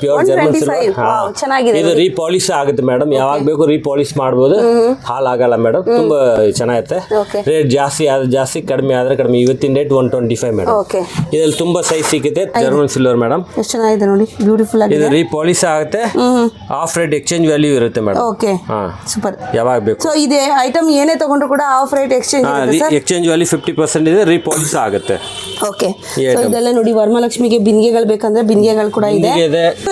Pure German silver ಇದು repolish ಆಗುತ್ತೆ madam. ಯಾವಾಗ ಬೇಕು ರೀಪಾಲಿಶ್ ಮಾಡಬಹುದು, ಹಾಳಾಗಲ್ಲ ಮೇಡಮ್. ತುಂಬಾ ಚೆನ್ನಾಗಿರುತ್ತೆ. ರೇಟ್ ಜಾಸ್ತಿ ಆದ್ರೆ ಜಾಸ್ತಿ, ಕಡಿಮೆ ಆದ್ರೆ ಕಡಿಮೆ. ಇವತ್ತಿನ ರೇಟ್ 125 ಮೇಡಮ್. ಇದ್ರಲ್ಲಿ ತುಂಬಾ ಸೈಜ್ ಸಿಗುತ್ತೆ ಜರ್ಮನ್ ಸಿಲ್ವರ್ ಮೇಡಮ್. ಎಷ್ಟು ಚೆನ್ನಾಗಿದೆ ನೋಡಿ, ಬ್ಯೂಟಿಫುಲ್ ಆಗಿದೆ. ಇದು ರೀಪಾಲಿಶ್ ಆಗುತ್ತೆ, ಆಫ್ ರೇಟ್ ಎಕ್ಸ್ಚೇಂಜ್ ವ್ಯಾಲ್ಯೂ ಇರುತ್ತೆ ಮೇಡಮ್. Okay, super. ಯಾವಾಗ ಬೇಕು. ಸೊ ಇದೆ ಐಟಮ್ ಏನೇ ತಗೊಂಡ್ರು ಕೂಡ ಆಫ್ ರೇಟ್ ಎಕ್ಸ್ಚೇಂಜ್ ವ್ಯಾಲ್ಯೂ 50% ಇದೆ, ರೀಪಾಲಿಶ್ ಆಗುತ್ತೆ. ಓಕೆ, ಸೊ ಇದೆಲ್ಲ ನೋಡಿ ವರಮಹಾಲಕ್ಷ್ಮಿಗೆ ಬಿಂದಿಗೆಗಳು ಬೇಕಂದ್ರೆ ಬಿಂದಿಗೆಗಳು ಕೂಡ ಇದೆ.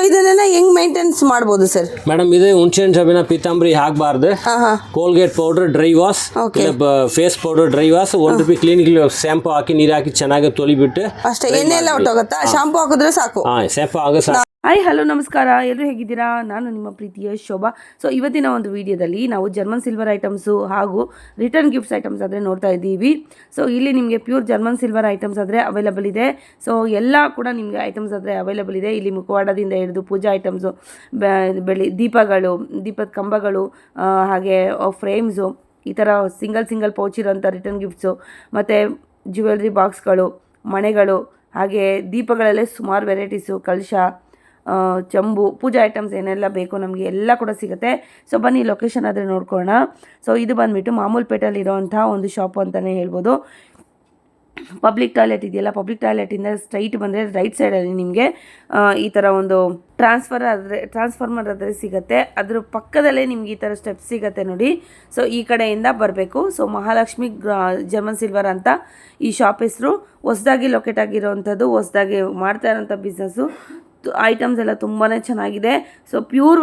ಇದನ್ನೆಲ್ಲ ಹೆಂಗ್ ಮೇಂಟೆನೆನ್ಸ್ ಮಾಡಬಹುದು ಸರ್? ಮೇಡಮ್ ಇದು ಹುಣಸೆಹಣ್ಣು ಸಬಿನ ಪೀತಾಂಬರಿ ಹಾಕಬಾರ್ದು. Colgate powder dry wash, face powder dry wash, ₹1 clinic shampoo ಹಾಕಿ ನೀರು ಹಾಕಿ ಚೆನ್ನಾಗಿ ತೊಳಿಬಿಟ್ಟು ಅಷ್ಟೇ. ಎಣ್ಣೆ ಎಲ್ಲ ಹೊಟ್ಟೋಗುತ್ತಾ? ಶಾಂಪು ಹಾಕಿದ್ರೆ ಸಾಕು. ಶಾಂಪು ಆಗೋ ಸಾಕು. ಹಾಯ್, ಹಲೋ, ನಮಸ್ಕಾರ. ಎಲ್ಲರೂ ಹೇಗಿದ್ದೀರಾ? ನಾನು ನಿಮ್ಮ ಪ್ರೀತಿಯ ಶೋಭಾ. ಸೊ ಇವತ್ತಿನ ಒಂದು ವಿಡಿಯೋದಲ್ಲಿ ನಾವು ಜರ್ಮನ್ ಸಿಲ್ವರ್ ಐಟಮ್ಸು ಹಾಗೂ ರಿಟರ್ನ್ ಗಿಫ್ಟ್ಸ್ ಐಟಮ್ಸ್ ಆದರೆ ನೋಡ್ತಾ ಇದ್ದೀವಿ. ಸೊ ಇಲ್ಲಿ ನಿಮಗೆ ಪ್ಯೂರ್ ಜರ್ಮನ್ ಸಿಲ್ವರ್ ಐಟಮ್ಸ್ ಆದರೆ ಅವೈಲಬಲ್ ಇದೆ. ಸೊ ಎಲ್ಲ ಕೂಡ ನಿಮಗೆ ಐಟಮ್ಸ್ ಆದರೆ ಅವೈಲಬಲ್ ಇದೆ. ಇಲ್ಲಿ ಮುಖವಾಡದಿಂದ ಹಿಡಿದು ಪೂಜಾ ಐಟಮ್ಸು, ದೀಪಗಳು, ದೀಪದ ಕಂಬಗಳು, ಹಾಗೆ ಫ್ರೇಮ್ಸು, ಈ ಥರ ಸಿಂಗಲ್ ಪೌಚ್ ಇರೋಂಥ ರಿಟರ್ನ್ ಗಿಫ್ಟ್ಸು, ಮತ್ತು ಜ್ಯುವೆಲ್ರಿ ಬಾಕ್ಸ್ಗಳು, ಮಣೆಗಳು, ಹಾಗೆ ದೀಪಗಳಲ್ಲೇ ಸುಮಾರು ವೆರೈಟೀಸು, ಕಲಶ, ಚಂಬು, ಪೂಜಾ ಐಟಮ್ಸ್ ಏನೆಲ್ಲ ಬೇಕು ನಮಗೆ ಎಲ್ಲ ಕೂಡ ಸಿಗುತ್ತೆ. ಸೊ ಬನ್ನಿ ಲೊಕೇಶನ್ ಆದರೆ ನೋಡ್ಕೊಳ್ಳೋಣ. ಸೊ ಇದು ಬಂದುಬಿಟ್ಟು ಮಾಮೂಲ್ಪೇಟೆಯಲ್ಲಿ ಇರೋವಂಥ ಒಂದು ಶಾಪು ಅಂತಲೇ ಹೇಳ್ಬೋದು. ಪಬ್ಲಿಕ್ ಟಾಯ್ಲೆಟ್ ಇದೆಯಲ್ಲ, ಟಾಯ್ಲೆಟಿಂದ ಸ್ಟ್ರೈಟ್ ಬಂದರೆ ರೈಟ್ ಸೈಡಲ್ಲಿ ನಿಮಗೆ ಈ ಥರ ಒಂದು ಟ್ರಾನ್ಸ್ಫಾರ್ಮರ್ ಆದರೆ ಸಿಗುತ್ತೆ. ಅದ್ರ ಪಕ್ಕದಲ್ಲೇ ನಿಮ್ಗೆ ಈ ಥರ ಸ್ಟೆಪ್ಸ್ ಸಿಗುತ್ತೆ ನೋಡಿ. ಸೊ ಈ ಕಡೆಯಿಂದ ಬರಬೇಕು. ಸೊ ಮಹಾಲಕ್ಷ್ಮಿ ಜರ್ಮನ್ ಸಿಲ್ವರ್ ಅಂತ ಈ ಶಾಪ್ ಹೆಸರು. ಹೊಸದಾಗಿ ಲೊಕೇಟ್ ಆಗಿರೋವಂಥದ್ದು, ಹೊಸದಾಗಿ ಮಾಡ್ತಾ ಇರೋಂಥ ಬಿಸ್ನೆಸ್ಸು. ಐಟಮ್ಸ್ ಎಲ್ಲ ತುಂಬಾ ಚೆನ್ನಾಗಿದೆ. ಸೊ ಪ್ಯೂರ್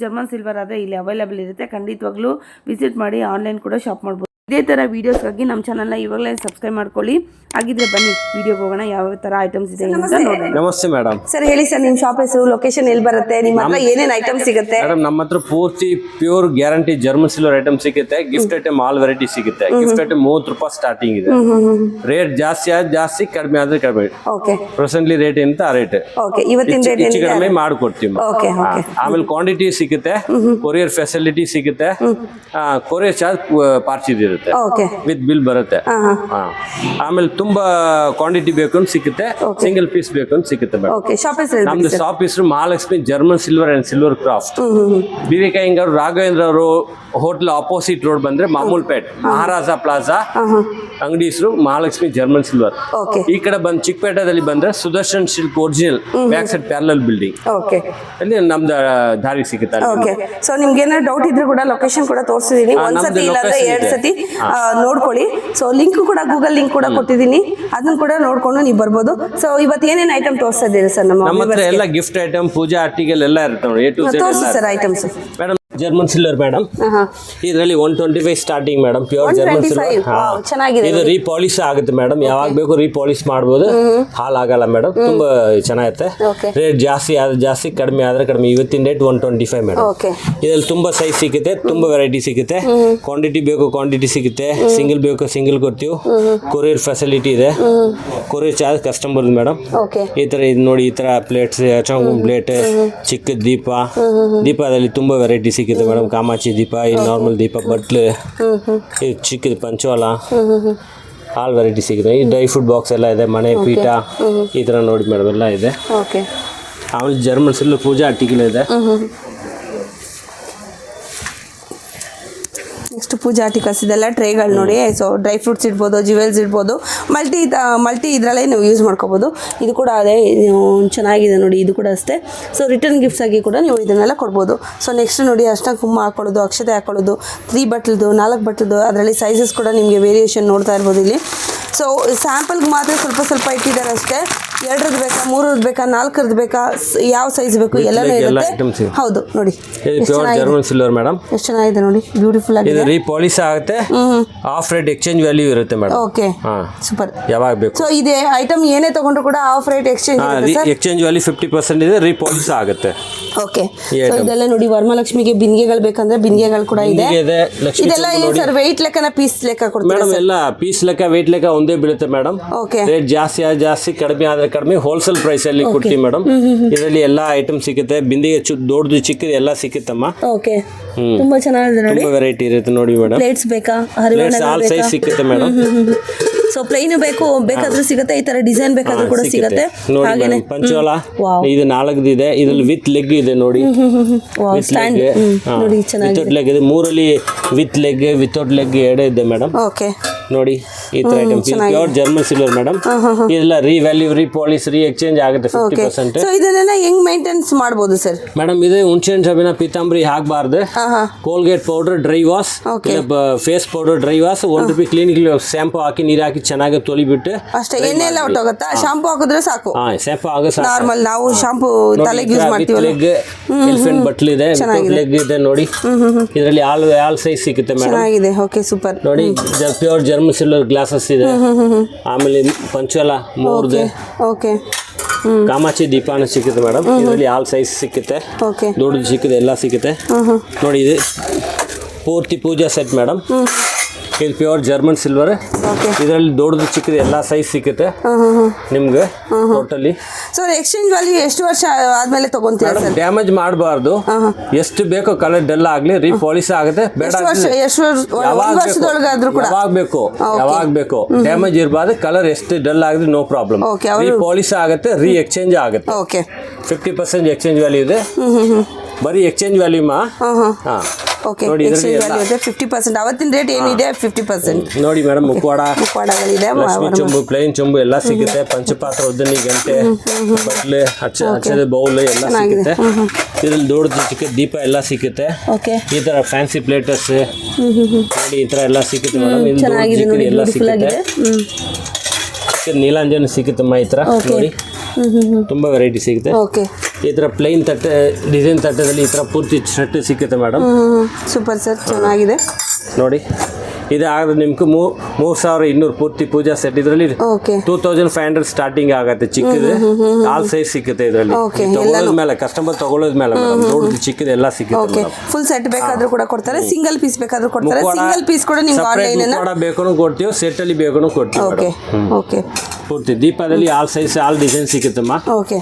ಜರ್ಮನ್ ಸಿಲ್ವರ್ ಆದರೆ ಇಲ್ಲಿ ಅವೈಲೇಬಲ್ ಇರುತ್ತೆ. ಖಂಡಿತವಾಗ್ಲೂ ವಿಸಿಟ್ ಮಾಡಿ, ಆನ್ಲೈನ್ ಕೂಡ ಶಾಪ್ ಮಾಡ್ಬೋದು. ಇದೇ ಥರ ವೀಡಿಯೋಸ್ಗಾಗಿ ನಮ್ಮ ಚಾನಲ್ನ ಇವಾಗಲೇ ಸಬ್ಸ್ಕ್ರೈಬ್ ಮಾಡ್ಕೊಳ್ಳಿ. ಹಾಗಿದ್ರೆ ಬನ್ನಿ ವಿಡಿಯೋಗೆ ಹೋಗೋಣ, ಯಾವ ಥರ ಐಟಮ್ಸ್ ಇದೆ ಅಂತ ನೋಡೋಣ. ನಮಸ್ತೆ ಮೇಡಮ್. ಸರ್ ಹೇಳಿ ಸರ್, ನಿಮ್ಮ ಶಾಪ್ ಹೆಸರು, ಲೊಕೇಶನ್ ಎಲ್ಲಿ ಬರುತ್ತೆ, ನಿಮ್ಮ ಹತ್ರ ಏನೇನು ಐಟಮ್ ಸಿಗುತ್ತೆ? ಮೇಡಮ್ ನಮ್ಮ ಹತ್ರ ಪೂರ್ತಿ pure guarantee German silver item ಸಿಗುತ್ತೆ. ಗಿಫ್ಟ್ ಐಟಮ್ ಆಲ್ ವೆರೈಟಿ ಸಿಗುತ್ತೆ. ಗಿಫ್ಟ್ ಐಟಮ್ ₹30 ಸ್ಟಾರ್ಟಿಂಗ್ ಇದೆ. ರೇಟ್ ಜಾಸ್ತಿ ಆದ್ರೆ ಜಾಸ್ತಿ, ಕಡಿಮೆ ಆದ್ರೆ ಕಡಿಮೆ. ಓಕೆ, ಪ್ರೆಸೆಂಟ್ಲಿ ರೇಟ್ ಅಂತ ಆ ರೇಟ್. ಓಕೆ, ಇವತ್ತಿನ ರೇಟ್ ಹೆಚ್ಚು ಕಡಿಮೆ ಮಾಡ್ಕೊಡ್ತೀವಿ. ಓಕೆ, ಆಮೇಲೆ ಕ್ವಾಂಟಿಟಿ ಸಿಗುತ್ತೆ, ಕೊರಿಯರ್ ಫೆಸಿಲಿಟಿ ಸಿಗುತ್ತೆ, ಕೊರಿಯರ್ ಚಾರ್ಜ್ ಪಾರ್ಚಿದ್ ಇರುತ್ತೆ, ವಿತ್ ಬಿಲ್ ಬರುತ್ತೆ. ಆಮೇಲೆ ತುಂಬಾ ಕ್ವಾಂಟಿಟಿ ಬೇಕು ಅಂತ ಸಿಗುತ್ತೆ, ಸಿಂಗಲ್ ಪೀಸ್ ಬೇಕು ಅಂತ ಸಿಗುತ್ತೆ ಮೇಡಮ್. ನಮ್ದು ಶಾಪ್ ಹೆಸರು Mahalakshmi German silver and silver craft. BVK Iyengar Raghavendra ಅವರು ಹೋಟೆಲ್ ಆಪೋಸಿಟ್ ರೋಡ್ ಬಂದ್ರೆ ಮಾಮೂಲ್ಪೇಟ್ ಮಹಾರಾಜ ಪ್ಲಾಜಾ ಅಂಗಡಿ ಹೆಸರು ಮಹಾಲಕ್ಷ್ಮಿ ಜರ್ಮನ್ ಸಿಲ್ವರ್. ಈ ಕಡೆ ಬಂದ್ ಚಿಕ್ಕಪೇಟೆದಲ್ಲಿ ಬಂದ್ರೆ Sudarshan silk original back side parallel building ಅಲ್ಲಿ ನಮ್ದು ದಾರಿ ಸಿಗುತ್ತೆ. ಸೊ ನಿಮ್ಗೆ ಏನಾದ್ರು ಡೌಟ್ ಇದ್ರೆ ಕೂಡ ಲೊಕೇಶನ್ ಕೂಡ ತೋರಿಸಿದೀನಿ. ಒಂದ್ಸತಿ ಇಲ್ಲಾಂದ್ರೆ 2 ಸತಿ ನೋಡ್ಕೊಳ್ಳಿ. ಸೊ ಲಿಂಕ್ ಕೂಡ, ಗೂಗಲ್ ಲಿಂಕ್ ಕೂಡ ಕೊಟ್ಟಿದ್ದೀನಿ, ಅದನ್ನ ಕೂಡ ನೋಡ್ಕೊಂಡು ನೀವು ಬರ್ಬೋದು. ಸೊ ಇವತ್ತು ಏನೇನು ಐಟಮ್ ತೋರಿಸ್ತಾ ಇದ್ದೀರಿ ಸರ್? ನಮ್ಮ ಹತ್ರ ಎಲ್ಲ ಗಿಫ್ಟ್ ಐಟಮ್, ಪೂಜಾ ಆರ್ಟಿಕಲ್ ಎಲ್ಲ ಇರುತ್ತೆ ನೋಡಿ. A to Z ತೋರಿಸಿ sir items. Madam German silver madam, ಇದರಲ್ಲಿ 125 starting madam. Pure German silver ಚೆನ್ನಾಗಿದೆ. ಇದು ರೀಪಾಲಿಶ್ ಆಗುತ್ತೆ ಮೇಡಮ್. ಯಾವಾಗ ಬೇಕು ರೀಪಾಲಿಶ್ ಮಾಡಬಹುದು, ಹಾಳಾಗಲ್ಲ ಮೇಡಮ್. ತುಂಬಾ ಚೆನ್ನಾಗಿರುತ್ತೆ. ರೇಟ್ ಜಾಸ್ತಿ ಆದ್ರೆ ಜಾಸ್ತಿ, ಕಡಿಮೆ ಆದ್ರೆ ಕಡಿಮೆ. ಇವತ್ತಿನ ರೇಟ್ 125 ಮೇಡಮ್. ಇದರಲ್ಲಿ ತುಂಬಾ ಸೈಜ್ ಸಿಗುತ್ತೆ, ತುಂಬಾ ವೆರೈಟಿ ಸಿಗುತ್ತೆ. ಕ್ವಾಂಟಿಟಿ ಬೇಕು ಕ್ವಾಂಟಿಟಿ ಸಿಗುತ್ತೆ, ಸಿಂಗಲ್ ಬೇಕು ಸಿಂಗಲ್ ಕೊಡ್ತೀವಿ. ಕೊರಿಯರ್ ಫೆಸಿಲಿಟಿ ಇದೆ, ಕೊರಿಯರ್ ಚಾರ್ಜ್ ಕಸ್ಟಮರ್ ಮೇಡಮ್. ಈ ತರ ಇದು ನೋಡಿ, ಈ ತರ ಪ್ಲೇಟ್ಸ್, ಪ್ಲೇಟ್, ಚಿಕ್ಕ ದೀಪದಲ್ಲಿ ತುಂಬಾ ವೆರೈಟಿ ಸಿಗುತ್ತೆ ಮೇಡಮ್. ಕಾಮಾಚಿ ದೀಪ, ಈ ನಾರ್ಮಲ್ ದೀಪ, ಬಟ್ಲು, ಈ ಚಿಕ್ಕದು ಪಂಚವಾಲ, ಆಲ್ ವೆರೈಟಿ ಸಿಗುತ್ತೆ. ಈ ಡ್ರೈ ಫ್ರೂಟ್ ಬಾಕ್ಸ್ ಎಲ್ಲ ಇದೆ, ಮನೆ ಪೀಠ, ಈ ಥರ ನೋಡಿ ಮೇಡಮ್ ಎಲ್ಲ ಇದೆ. ಆಮೇಲೆ ಜರ್ಮನ್ ಸಿಲ್ವರ್ ಪೂಜಾ ಆರ್ಟಿಕಲ್ ಇದೆ. ನೆಕ್ಸ್ಟ್ ಪೂಜಾ ಆರ್ಟಿಕಲ್ಸ್ ಇದೆಲ್ಲ ಟ್ರೇಗಳು ನೋಡಿ. ಸೊ ಡ್ರೈ ಫ್ರೂಟ್ಸ್ ಇಡ್ಬೋದು, ಜ್ಯುವೆಲ್ಸ್ ಇಡ್ಬೋದು, ಮಲ್ಟಿ ಇದರಲ್ಲೇ ನೀವು ಯೂಸ್ ಮಾಡ್ಕೋಬೋದು. ಇದು ಕೂಡ ಅದೇ ಚೆನ್ನಾಗಿದೆ ನೋಡಿ, ಇದು ಕೂಡ ಅಷ್ಟೇ. ಸೊ ರಿಟರ್ನ್ ಗಿಫ್ಟ್ಸ್ ಆಗಿ ಕೂಡ ನೀವು ಇದನ್ನೆಲ್ಲ ಕೊಡ್ಬೋದು. ಸೊ ನೆಕ್ಸ್ಟ್ ನೋಡಿ, ಅರ್ಶಿನ ಕುಂಕುಮ ಹಾಕೊಳ್ಳೋದು, ಅಕ್ಷತೆ ಹಾಕೊಳ್ಳೋದು, 3 ಬಟ್ಲದು, 4 ಬಟ್ಲದು, ಅದರಲ್ಲಿ ಸೈಜಸ್ ಕೂಡ ನಿಮಗೆ ವೇರಿಯೇಷನ್ ನೋಡ್ತಾ ಇರ್ಬೋದು ಇಲ್ಲಿ. ಸೊ ಸ್ಯಾಂಪಲ್ಗೆ ಮಾತ್ರ ಸ್ವಲ್ಪ ಇಟ್ಟಿದ್ದಾರೆ ಅಷ್ಟೇ. 2 ಬೇಕಾ, 3 ಬೇಕಾ, 4 ಬೇಕಾ, ಯಾವ ಸೈಜ್ ಬೇಕು ಎಲ್ಲನೂ ಇರುತ್ತೆ. ಹೌದು ನೋಡಿ, ಜರ್ಮನ್ ಸಿಲ್ವರ್ ಮೇಡಮ್, ಎಷ್ಟು ಚೆನ್ನಾಗಿದೆ ನೋಡಿ, ಬ್ಯೂಟಿಫುಲ್ ಆಗಿದೆ. ರೀಪಾಲಿಶ್ ಆಗುತ್ತೆ, ಆಫ್ ರೇಟ್ ಎಕ್ಸ್ಚೇಂಜ್ ವ್ಯಾಲ್ಯೂ ಇರುತ್ತೆ ಮೇಡಮ್. Okay, super. ಯಾವಾಗ ಬೇಕು. ಸೊ ಇದೆ ಐಟಮ್ ಏನೇ ತಗೊಂಡ್ರು ಕೂಡ ಆಫ್ ರೇಟ್ ಎಕ್ಸ್ಚೇಂಜ್ ವ್ಯಾಲ್ಯೂ 50% ಇದೆ, ರೀಪಾಲಿಶ್ ಆಗುತ್ತೆ. ಓಕೆ, ಸೊ ಇದೆಲ್ಲ ನೋಡಿ ವರಮಹಾಲಕ್ಷ್ಮಿಗೆ ಬಿಂದಿಗೆಗಳು ಬೇಕಂದ್ರೆ ಬಿಂದಿಗೆಗಳು ಕೂಡ ಇದೆ. ಇದೆಲ್ಲ ಸರ್ ವೆಯ್ಟ್ ಲೆಕ್ಕನ ಪೀಸ್ ಲೆಕ್ಕ ಕೊಡ್ತೀರಾ ಮೇಡಮ್? ಎಲ್ಲ ಪೀಸ್ ಲೆಕ್ಕ, ವೆಯ್ಟ್ ಲೆಕ್ಕ ಒಂದೇ ಬೀಳುತ್ತೆ ಮೇಡಮ್. ರೇಟ್ ಜಾಸ್ತಿ ಆದ್ರೆ ಜಾಸ್ತಿ, ಕಡಿಮೆ ಆದ್ರೆ ಕಡಿಮೆ, ಹೋಲ್ಸೇಲ್ ಪ್ರೈಸ್ ಅಲ್ಲಿ ಕೊಡ್ತೀವಿ ಮೇಡಮ್. ಇದರಲ್ಲಿ ಎಲ್ಲಾ ಐಟಮ್ ಸಿಗುತ್ತೆ, ಬಿಂದಿಗೆ ದೊಡ್ಡದು ಚಿಕ್ಕದು ಎಲ್ಲ ಸಿಕ್ಕುತ್ತಮ್ಮ. ಓಕೆ, ತುಂಬಾ ಚೆನ್ನಾಗಿದೆ ನೋಡಿ, ತುಂಬಾ ವೆರೈಟಿ ಇರುತ್ತೆ ನೋಡಿ ಮೇಡಮ್. ಪ್ಲೇಟ್ಸ್ ಬೇಕಾ, ಪ್ಲೇಟ್ಸ್ ಆಲ್ ಸೈಜ್ ಸಿಕ್ಕುತ್ತೆ ಮೇಡಮ್. ಸೊ ಪ್ಲೈನ್ ಬೇಕಾದ್ರೂ ಸಿಗುತ್ತೆ, ಈ ತರ ಡಿಸೈನ್ ಬೇಕಾದ್ರೂ ಕೂಡ ಸಿಗುತ್ತೆ. ನೋಡಿ ಪಂಚೋಲ ಇದು 4 ಇದೆ, ಇದ್ರಲ್ಲಿ ವಿತ್ ಲೆಗ್ ಇದೆ ನೋಡಿ. ನೋಡಿ ಚೆನ್ನಾಗಿದೆ. ಲೆಗ್ ಇದೆ, 3 ವಿತ್ ಲೆಗ್ ವಿತೌಟ್ ಲೆಗ್ 2 ಇದೆ ಮೇಡಮ್. ಓಕೆ ನೋಡಿ ಈ ತರ item pure German silver madam. ಇದೆಲ್ಲ ರೀವ್ಯಾಲ್ಯೂ ರೀಪಾಲಿಶ್ ಎಕ್ಸ್ಚೇಂಜ್ ಆಗುತ್ತೆ 50%. ಸೊ ಇದನ್ನೆಲ್ಲ ಹೆಂಗ್ ಮೇಂಟೆನೆನ್ಸ್ ಮಾಡಬಹುದು ಸರ್? ಮೇಡಮ್ ಇದು ಹುಣಸೆ ಸಬಿನ ಪೀತಾಂಬರಿ ಹಾಕಬಾರ್ದು. Colgate powder dry wash, face powder dry wash, 1 ರೂಪಾಯಿ ಕ್ಲಿನಿಕ್ ಶಾಂಪೂ ಹಾಕಿ ನೀರು ಹಾಕಿ ಚೆನ್ನಾಗಿ ತೊಳಿಬಿಟ್ಟು ಅಷ್ಟೇ. ಎಣ್ಣೆ ಎಲ್ಲ ಹೊಟ್ಟೋಗುತ್ತಾ? ಶಾಂಪೂ ಹಾಕಿದ್ರೆ ಸಾಕು. ಶಾಂಪೂ ಆಗ ನಾರ್ಮಲ್ ನಾವು ಶಾಂಪೂ ತಲೆಗೆ ಯೂಸ್ ಮಾಡ್ತೀವಿ. ಲೆಗ್ ಎಲಿಫೆಂಟ್ ಬಟ್ಲ್ ಇದೆ, ಲೆಗ್ ಇದೆ ನೋಡಿ. ಇದರಲ್ಲಿ ಆಲ್ ಸೈಜ್ ಸಿಗುತ್ತೆ ಮೇಡಮ್. ಚೆನ್ನಾಗಿದೆ. Okay super. ನೋಡಿ ಪ್ಯೂರ್ ಜರ್ಮನ್ ಸಿಲ್ವರ್ ಗ್ಲಾಸಸ್ ಇದೆ. ಆಮೇಲೆ ಪಂಚೋಲ 3 ಓಕೆ. ಕಾಮಾಕ್ಷಿ ದೀಪಾನ ಸಿಗುತ್ತೆ ಮೇಡಮ್. ಇದರಲ್ಲಿ ಆಲ್ ಸೈಜ್ ಸಿಗುತ್ತೆ, ದೊಡ್ಡದು ಸಿಕ್ಕುತ್ತೆ, ಎಲ್ಲ ಸಿಗುತ್ತೆ ನೋಡಿ. ಇದು ಪೂರ್ತಿ ಪೂಜಾ ಸೆಟ್ ಮೇಡಮ್. ಇದು ಪ್ಯೂರ್ ಜರ್ಮನ್ ಸಿಲ್ವರ್. ಇದರಲ್ಲಿ ದೊಡ್ಡದು ಚಿಕ್ಕದು ಎಲ್ಲ ಸೈಜ್ ಸಿಗುತ್ತೆ ನಿಮ್ಗೆ ಟೋಟಲಿ. ಸೊ ಎಕ್ಸ್ಚೇಂಜ್ ವ್ಯಾಲ್ಯೂ ಎಷ್ಟು ವರ್ಷ ಆದ್ಮೇಲೆ ತಗೊಂತೀರಾ ಸರ್? ಡ್ಯಾಮೇಜ್ ಮಾಡಬಾರ್ದು, ಎಷ್ಟು ಬೇಕೋ ಕಲರ್ ಡಲ್ ಆಗಲಿ ರೀಪಾಲಿಶ್ ಆಗುತ್ತೆ. ಬೇಡ ಯಾವಾಗ ಬೇಕು ಡ್ಯಾಮೇಜ್ ಇರಬಾರ್ದು. ಕಲರ್ ಎಷ್ಟು ಡಲ್ ಆಗಿದೆ ನೋ ಪ್ರಾಬ್ಲಮ್, ರೀಪಾಲಿಶ್ ಆಗುತ್ತೆ, ರೀ ಎಕ್ಸ್ಚೇಂಜ್ ಆಗುತ್ತೆ. 50% ಎಕ್ಸ್ಚೇಂಜ್ ವ್ಯಾಲ್ಯೂ ಇದೆ. ಬರೀ exchange value okay. Exchange value ಇದೆ 50%. ಅವತ್ತಿನ ರೇಟ್ ಏನಿದೆ 50%. ನೋಡಿ ಮೇಡಮ್. ಮುಖವಾಡಗಳಿದೆ, ಚೊಂಬು, ಪ್ಲೇನ್ ಚೊಂಬು ಎಲ್ಲ ಸಿಗುತ್ತೆ. ಪಂಚಪಾತ್ರ, ಉದ್ದನಿ, ಗಂಟೆ, ಬಟ್ಲೆ, ಹಚ್ಚದ ಬೌಲ್ ಎಲ್ಲ ಸಿಗುತ್ತೆ. ಇದರಲ್ಲಿ ದೊಡ್ಡದು ಚಿಕ್ಕ ದೀಪ ಎಲ್ಲ ಸಿಗುತ್ತೆ. ಈ ತರ ಫ್ಯಾನ್ಸಿ ಪ್ಲೇಟರ್ಸ್ ನೋಡಿ, ಈ ತರ ಎಲ್ಲ ಸಿಗುತ್ತೆ ಮೇಡಮ್. ಇದು ಎಲ್ಲ ಸಿಗುತ್ತೆ. ಚಿಕ್ಕ ನೀಲಾಂಜನ ಸಿಗುತ್ತಮ್ಮ ಈ ತರ ನೋಡಿ. ತುಂಬಾ ವೆರೈಟಿ ಸಿಗುತ್ತೆ. ಈ ತರ ಪ್ಲೈನ್ ತಟ್ಟೆ, ಡಿಸೈನ್ ತಟ್ಟೆದಲ್ಲಿ ಈ ತರ ಪೂರ್ತಿ ಶರ್ಟ್ ಸಿಗುತ್ತೆ ಮೇಡಮ್. ಸೂಪರ್ ಸರ್, ಚೆನ್ನಾಗಿದೆ ನೋಡಿ. ಇದು ಆದ್ರೆ ನಿಮ್ಗೆ 3200 ಪೂರ್ತಿ ಪೂಜಾ ಸೆಟ್. ಇದರಲ್ಲಿ 2500 ಸ್ಟಾರ್ಟಿಂಗ್ ಆಗುತ್ತೆ. ಚಿಕ್ಕದು ಆಲ್ ಸೈಜ್ ಸಿಗುತ್ತೆ. ಇದರಲ್ಲಿ ತಗೊಳ್ಳೋದ್ಮೇಲೆ ಕಸ್ಟಮರ್ ತಗೊಳ್ಳೋದ್ಮೇಲೆ ದೊಡ್ಡದು ಚಿಕ್ಕದು ಎಲ್ಲ ಸಿಗುತ್ತೆ. ಫುಲ್ ಸೆಟ್ ಬೇಕಾದ್ರೂ ಕೂಡ ಕೊಡ್ತಾರೆ, ಸಿಂಗಲ್ ಪೀಸ್ ಬೇಕಾದ್ರೂ ಕೊಡ್ತಾರೆ. ಸಿಂಗಲ್ ಪೀಸ್ ಕೂಡ ನಿಮ್ಗೆ ಆನ್ಲೈನ್ ಬೇಕು ಕೊಡ್ತೀವಿ, ಸೆಟ್ ಅಲ್ಲಿ ಬೇಕು ಕೊಡ್ತೀವಿ. ಓಕೆ. ಪೂರ್ತಿ ದೀಪದಲ್ಲಿ ಆಲ್ ಸೈಜ್ ಆಲ್ ಡಿಸೈನ್ ಸಿಗುತ್ತಮ್ಮ. ಓಕೆ.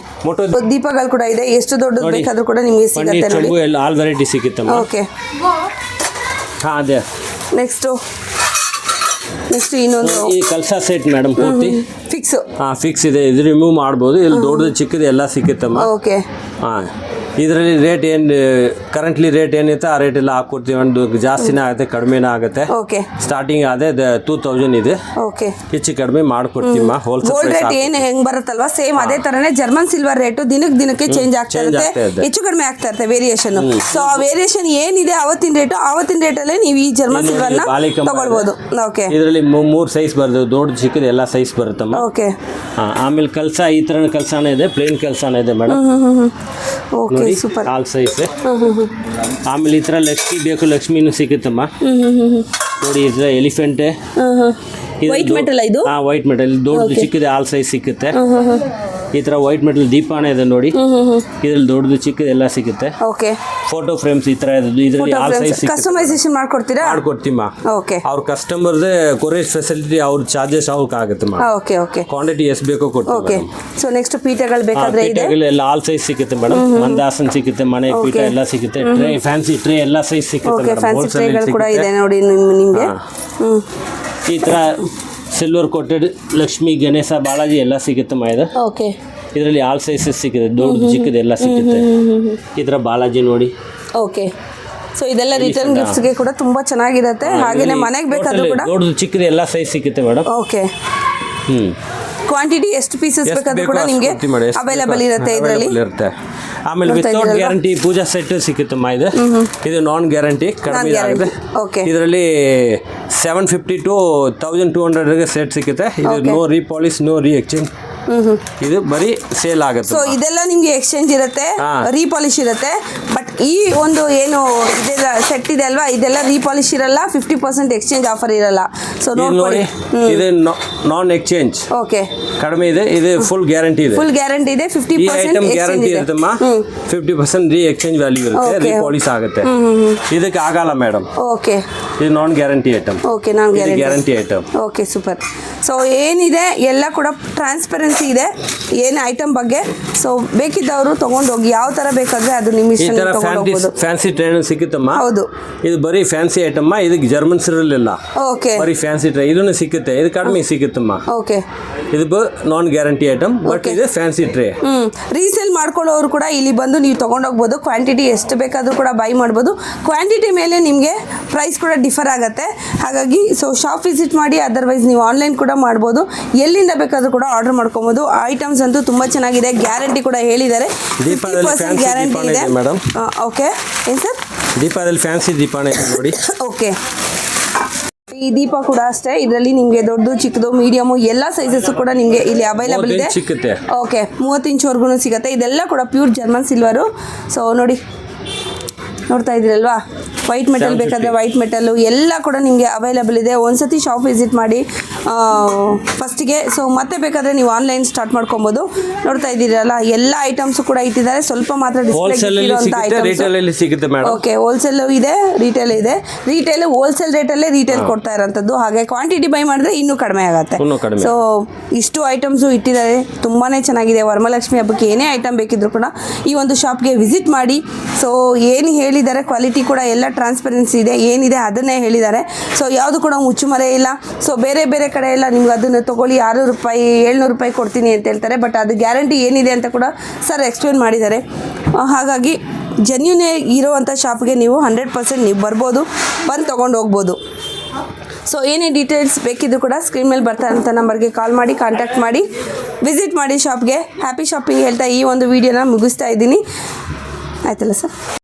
ದೀಪಗಳು ಕೂಡ ಇದೆ, ಎಷ್ಟು ದೊಡ್ಡದು ಬೇಕಾದ್ರೂ ಕೂಡ ನಿಮಗೆ ಸಿಗುತ್ತೆ ನೋಡಿ. ಎಲ್ಲ ಆಲ್ ವೆರೈಟಿ ಸಿಗುತ್ತಮ್ಮ. ಓಕೆ. ಅದೇ ನೆಕ್ಸ್ಟ್ ಇನ್ನೊಂದು ಈ ಕಲ್ಸಾ ಸೆಟ್ ಮೇಡಮ್. ಪೂರ್ತಿ ಫಿಕ್ಸ್ ಇದೆ. ಇದು ರಿಮೂವ್ ಮಾಡ್ಬೋದು. ಇಲ್ಲಿ ದೊಡ್ಡದು ಚಿಕ್ಕದು ಎಲ್ಲ ಸಿಗುತ್ತಮ್ಮ. ಓಕೆ. ಇದರಲ್ಲಿ ರೇಟ್ ಏನು ಕರೆಂಟ್ಲಿ ರೇಟ್ ಏನಿತ್ತು ಆ ರೇಟ್ ಎಲ್ಲ ಹಾಕ್ಕೊಡ್ತೀವಿ. ಒಂದು ಜಾಸ್ತಿನೇ ಆಗುತ್ತೆ, ಕಡಿಮೆನೇ ಆಗುತ್ತೆ. ಸ್ಟಾರ್ಟಿಂಗ್ ಅದೇ 2000 ಇದೆ. ಹೆಚ್ಚು ಕಡಿಮೆ ಮಾಡ್ಕೊಡ್ತೀವಿ. ಹೋಲ್ಸೇಲ್ ರೇಟ್ ಏನು ಹೆಂಗ್ ಬರುತ್ತಲ್ವಾ ಸೇಮ್ ಅದೇ ತರನೇ ಜರ್ಮನ್ ಸಿಲ್ವರ್ ರೇಟು ದಿನಕ್ಕೆ ಚೇಂಜ್ ಆಗ್ತಾ ಇರುತ್ತೆ, ಹೆಚ್ಚು ಕಡಿಮೆ ಆಗ್ತಾ ಇರುತ್ತೆ ವೇರಿಯೇಷನ್. ಸೊ ಆ ವೇರಿಯೇಷನ್ ಏನಿದೆ ಅವತ್ತಿನ ರೇಟಲ್ಲೇ ನೀವು ಈ ಜರ್ಮನ್ ಸಿಲ್ವರ್ ನ ತಗೊಳ್ಬಹುದು. ಓಕೆ. ಇದರಲ್ಲಿ 3 ಸೈಜ್ ಬರ್ತದೆ, ದೊಡ್ಡ ಚಿಕ್ಕದು ಎಲ್ಲ ಸೈಜ್ ಬರುತ್ತಮ್ಮ. ಓಕೆ. ಆಮೇಲೆ ಕಲ್ಸಾ ಈ ತರ ಕಲ್ಸಾನ ಇದೆ, ಪ್ಲೇನ್ ಕಲ್ಸಾನ ಇದೆ madam. Okay super. All size. ಆಮೇಲೆ ಈ ತರ ಲಕ್ಷ್ಮಿ ಬೇಕು, ಲಕ್ಷ್ಮಿನೂ ಸಿಗುತ್ತಮ್ಮ ನೋಡಿ. ಈ ತರ ಎಲಿಫೆಂಟ್ ವೈಟ್ ಮೆಟಲ್, ಇದು ವೈಟ್ ಮೆಟಲ್ ದೊಡ್ಡದು ಚಿಕ್ಕದು ಆಲ್ ಸೈಜ್ ಸಿಗುತ್ತೆ. ಈ ತರ ವೈಟ್ ಮೆಟಲ್ ದೀಪಾನ ಇದೆ ನೋಡಿ. ಇದ್ರಲ್ಲಿ ದೊಡ್ಡದು ಚಿಕ್ಕದು ಎಲ್ಲ ಸಿಗುತ್ತೆ. ಫೋಟೋ ಫ್ರೇಮ್ಸ್ ಈ ತರ ಇದರಲ್ಲಿ ಆಲ್ ಸೈಜ್ ಸಿಗುತ್ತೆ. ಕಸ್ಟಮೈಸೇಷನ್ ಮಾಡ್ಕೊಡ್ತೀರಾ? ಮಾಡ್ಕೊಡ್ತೀವಿ. ಅವ್ರ ಕಸ್ಟಮರ್ದೇ ಕೊರಿಯರ್ ಫೆಸಿಲಿಟಿ, ಅವ್ರ ಚಾರ್ಜಸ್ ಅವ್ರಿಗೆ ಆಗುತ್ತೆ. ಕ್ವಾಂಟಿಟಿ ಎಷ್ಟು ಬೇಕೋ ಕೊಡ್ತೀವಿ. ಸೊ ನೆಕ್ಸ್ಟ್ ಪೀಠಗಳು ಬೇಕಾದ್ರೆ ಇದೆ, ಎಲ್ಲ ಆಲ್ ಸೈಜ್ ಸಿಗುತ್ತೆ ಮೇಡಮ್. ಮಂದಾಸನ್ ಸಿಗುತ್ತೆ, ಮನೆ ಪೀಠ ಎಲ್ಲ ಸಿಗುತ್ತೆ. ಟ್ರೇ, ಫ್ಯಾನ್ಸಿ ಟ್ರೇ ಎಲ್ಲ ಸೈಜ್ ಸಿಗುತ್ತೆ. ಫ್ಯಾನ್ಸಿ ಟ್ರೇಗಳು ಕೂಡ ಇದೆ ನೋಡಿ ನಿಮಗೆ. ಈ ತರ ಸಿಲ್ವರ್ ಕೋಟೆಡ್ ಲಕ್ಷ್ಮಿ, ಗಣೇಶ, ಬಾಲಾಜಿ ಎಲ್ಲ ಸಿಗುತ್ತೆ ಇದು. ಇದರಲ್ಲಿ ಆಲ್ ಸೈಜಸ್ ಸಿಗುತ್ತೆ, ದೊಡ್ಡದು ಚಿಕ್ಕದು ಎಲ್ಲ ಸಿಗುತ್ತೆ. ಈ ತರ ಬಾಲಾಜಿ ನೋಡಿ. ಓಕೆ. ಸೊ ಇದೆಲ್ಲ ರಿಟರ್ನ್ ಗಿಫ್ಟ್ಸ್ಗೆ ಕೂಡ ತುಂಬಾ ಚೆನ್ನಾಗಿರುತ್ತೆ. ಹಾಗೇನೆ ಮನೆಗೆ ಬೇಕಾದ್ರೂ ಕೂಡ ದೊಡ್ಡದು ಚಿಕ್ಕದು ಎಲ್ಲ ಸೈಜ್ ಸಿಗುತ್ತೆ ಮೇಡಮ್. ಓಕೆ. ಕ್ವಾಂಟಿಟಿ ಎಷ್ಟು ಪೀಸಸ್ ಬೇಕಾದ್ರೂ ಕೂಡ ನಿಮಗೆ ಅವೈಲೇಬಲ್ ಇರುತ್ತೆ ಇದರಲ್ಲಿ. ಆಮೇಲೆ ವಿತೌಟ್ ಗ್ಯಾರಂಟಿ ಪೂಜಾ ಸೆಟ್ ಸಿಕ್ಕುತ್ತಮ್ಮ. ಇದು ನಾನ್ ಗ್ಯಾರಂಟಿ, ಕಡಿಮೆ ಆಗುತ್ತೆ. ಇದರಲ್ಲಿ 750 to 1200 ಸೆಟ್ ಸಿಗುತ್ತೆ. ಇದು ನೋ ರೀಪಾಲಿಶ್, ನೋ ರೀ ಎಕ್ಸ್ಚೇಂಜ್. ಇದು ಬರೀ ಸೇಲ್ ಆಗುತ್ತೆ. ಸೊ ಇದೆಲ್ಲ ನಿಮ್ಗೆ ಎಕ್ಸ್ಚೇಂಜ್ ಇರುತ್ತೆ, ರೀಪಾಲಿಶ್ ಇರುತ್ತೆ. ಬಟ್ ಈ ಒಂದು ಏನು ಇದೆಲ್ಲ ಸೆಟ್ ಇದೆ ಅಲ್ವಾ, ಇದೆಲ್ಲ ರೀಪಾಲಿಶ್ ಇರಲ್ಲ, 50% ಎಕ್ಸ್ಚೇಂಜ್ ಆಫರ್ ಇರಲ್ಲ. ಸೊ ನೋಡಿ, ಇದು ನಾನ್ ಎಕ್ಸ್ಚೇಂಜ್. ಓಕೆ. ಕಡಿಮೆ ಇದೆ, ಇದು ಫುಲ್ ಗ್ಯಾರಂಟಿ ಇದೆ. ಫುಲ್ ಗ್ಯಾರಂಟಿ ಇದೆ. 50% ಗ್ಯಾರಂಟಿ ಇರುತ್ತಮ್ಮ. 50% ರೀ ಎಕ್ಸ್ಚೇಂಜ್ ವ್ಯಾಲ್ಯೂ ಇರುತ್ತೆ, ರೀಪಾಲಿಶ್ ಆಗುತ್ತೆ. ಇದಕ್ಕೆ ಆಗಲ್ಲ ಮೇಡಮ್. ಓಕೆ. ಇದು non guarantee item. Okay, non guarantee item. Okay, super. So ಏನಿದೆ ಎಲ್ಲ ಕೂಡ ಟ್ರಾನ್ಸ್ಪರೆನ್ಸಿ ಟ್ರಾನ್ಸ್ಪರೆನ್ಸಿ ಇದೆ ಏನು ಐಟಮ್ ಬಗ್ಗೆ. ಸೊ ಬೇಕಿದ್ದವರು ತೊಗೊಂಡೋಗಿ ಯಾವ ಥರ ಬೇಕಾದರೆ ಅದು ನಿಮ್ಮ ಈ ಇಷ್ಟ ತರ ತೊಗೊಂಡೋಗ್ಬೋದು. Fancy train ಸಿಕ್ಕುತ್ತಮ್ಮ. ಹೌದು, ಇದು ಬರೀ ಫ್ಯಾನ್ಸಿ ಐಟಮ್ಮ. ಇದಕ್ಕೆ ಜರ್ಮನ್ ಸಿರಲಿಲ್ಲ, ಓಕೆ ಬರೀ ಫ್ಯಾನ್ಸಿ ಟ್ರೈ. ಇದನ್ನು ಸಿಕ್ಕುತ್ತೆ, ಇದು ಕಡಿಮೆ ಸಿಕ್ಕುತ್ತಮ್ಮ. ಓಕೆ. ಇದು ನಾನ್ ಗ್ಯಾರಂಟಿ ಐಟಮ್, ಬಟ್ ಇದು ಫ್ಯಾನ್ಸಿ ಟ್ರೇ. ರೀಸೇಲ್ ಮಾಡ್ಕೊಳ್ಳೋರು ಕೂಡ ಇಲ್ಲಿ ಬಂದು ನೀವು ತೊಗೊಂಡೋಗ್ಬೋದು. ಕ್ವಾಂಟಿಟಿ ಎಷ್ಟು ಬೇಕಾದರೂ ಕೂಡ ಬೈ ಮಾಡ್ಬೋದು. ಕ್ವಾಂಟಿಟಿ ಮೇಲೆ ನಿಮಗೆ ಪ್ರೈಸ್ ಕೂಡ ಡಿಫರ್ ಆಗುತ್ತೆ. ಹಾಗಾಗಿ ಸೊ ಶಾಪ್ ವಿಸಿಟ್ ಮಾಡಿ, ಅದರ್ವೈಸ್ ನೀವು ಆನ್ಲೈನ್ ಕೂಡ ಮಾಡ್ಬೋದು. ಎಲ್ಲಿಂದ ಬೇಕಾದರೂ ಕೂಡ ಆರ್ಡರ್ ಮಾಡ್ಕೊಬೋದು. ಐಟಮ್ಸ್ ಅಂತೂ ತುಂಬ ಚೆನ್ನಾಗಿದೆ, ಗ್ಯಾರಂಟಿ ಕೂಡ ಹೇಳಿದ್ದಾರೆ, 50% ಗ್ಯಾರಂಟಿ ಇದೆ ಮೇಡಮ್. ಓಕೆ, ಏನು ಸರ್? ದೀಪದಲ್ಲಿ ಫ್ಯಾನ್ಸಿ ದೀಪಾನ ಇದೆ ನೋಡಿ. ಓಕೆ. ಈ ದೀಪ ಕೂಡ ಅಷ್ಟೇ, ಇದರಲ್ಲಿ ನಿಮಗೆ ದೊಡ್ಡದು ಚಿಕ್ಕದು ಮೀಡಿಯಮು ಎಲ್ಲ ಸೈಜಸ್ಸು ಕೂಡ ನಿಮಗೆ ಇಲ್ಲಿ ಅವೈಲಬಲ್ ಇದೆ. ಸಿಕ್ಕುತ್ತೆ. ಓಕೆ, 30 ಇಂಚ್ವರೆಗೂ ಸಿಗುತ್ತೆ. ಇದೆಲ್ಲ ಕೂಡ ಪ್ಯೂರ್ ಜರ್ಮನ್ ಸಿಲ್ವರು. ಸೊ ನೋಡ್ತಾ ಇದ್ದೀರಲ್ವಾ, ವೈಟ್ ಮೆಟಲ್ ಬೇಕಾದರೆ ವೈಟ್ ಮೆಟಲ್ಲು ಎಲ್ಲ ಕೂಡ ನಿಮಗೆ ಅವೈಲಬಲ್ ಇದೆ. ಒಂದ್ಸತಿ ಶಾಪ್ ವಿಸಿಟ್ ಮಾಡಿ ಫಸ್ಟಿಗೆ. ಸೊ ಮತ್ತೆ ಬೇಕಾದರೆ ನೀವು ಆನ್ಲೈನ್ ಸ್ಟಾರ್ಟ್ ಮಾಡ್ಕೊಬೋದು. ನೋಡ್ತಾ ಇದ್ದೀರಲ್ಲ, ಎಲ್ಲ ಐಟಮ್ಸು ಕೂಡ ಇಟ್ಟಿದ್ದಾರೆ. ಸ್ವಲ್ಪ ಮಾತ್ರ ಸಿಗುತ್ತೆ ಮೇಡಮ್. ಓಕೆ, ಹೋಲ್ಸೇಲು ಇದೆ, ರಿಟೇಲ್ ಇದೆ. ರಿಟೇಲ್ ಹೋಲ್ಸೇಲ್ ರೇಟಲ್ಲೇ ರಿಟೇಲ್ ಕೊಡ್ತಾ ಇರೋಂಥದ್ದು. ಹಾಗೆ ಕ್ವಾಂಟಿಟಿ ಬೈ ಮಾಡಿದ್ರೆ ಇನ್ನೂ ಕಡಿಮೆ ಆಗುತ್ತೆ. ಸೊ ಇಷ್ಟು ಐಟಮ್ಸು ಇಟ್ಟಿದ್ದಾರೆ, ತುಂಬಾ ಚೆನ್ನಾಗಿದೆ. ವರಮಹಾಲಕ್ಷ್ಮಿ ಹಬ್ಬಕ್ಕೆ ಏನೇ ಐಟಮ್ ಬೇಕಿದ್ರು ಕೂಡ ಈ ಒಂದು ಶಾಪ್ಗೆ ವಿಸಿಟ್ ಮಾಡಿ. ಸೊ ಏನು ಹೇಳಿದ್ದಾರೆ, ಕ್ವಾಲಿಟಿ ಕೂಡ ಎಲ್ಲ ಟ್ರಾನ್ಸ್ಪರೆನ್ಸಿ ಇದೆ, ಏನಿದೆ ಅದನ್ನೇ ಹೇಳಿದ್ದಾರೆ. ಸೊ ಯಾವುದು ಕೂಡ ಮುಚ್ಚುಮರೆ ಇಲ್ಲ. ಸೊ ಬೇರೆ ಬೇರೆ ಕಡೆ ಎಲ್ಲ ನಿಮ್ಗೆ ಅದನ್ನು ತೊಗೊಳ್ಳಿ 600 ರೂಪಾಯಿ 700 ರೂಪಾಯಿ ಕೊಡ್ತೀನಿ ಅಂತ ಹೇಳ್ತಾರೆ, ಬಟ್ ಅದು ಗ್ಯಾರಂಟಿ ಏನಿದೆ ಅಂತ ಕೂಡ ಸರ್ ಎಕ್ಸ್ಪ್ಲೇನ್ ಮಾಡಿದ್ದಾರೆ. ಹಾಗಾಗಿ ಜೆನ್ಯೂನ್ ಇರೋವಂಥ ಶಾಪ್ಗೆ ನೀವು 100% ನೀವು ಬರ್ಬೋದು, ಬಂದು ತೊಗೊಂಡು ಹೋಗ್ಬೋದು. ಸೊ ಏನೇ ಡೀಟೇಲ್ಸ್ ಬೇಕಿದ್ರು ಕೂಡ ಸ್ಕ್ರೀನ್ ಮೇಲೆ ಬರ್ತಾ ಇರೋಂಥ ನಂಬರ್ಗೆ ಕಾಲ್ ಮಾಡಿ, ಕಾಂಟ್ಯಾಕ್ಟ್ ಮಾಡಿ, ವಿಸಿಟ್ ಮಾಡಿ ಶಾಪ್ಗೆ. ಹ್ಯಾಪಿ ಶಾಪಿಂಗ್ ಹೇಳ್ತಾ ಈ ಒಂದು ವಿಡಿಯೋನ ಮುಗಿಸ್ತಾ ಇದ್ದೀನಿ. ಆಯ್ತಲ್ಲ ಸರ್?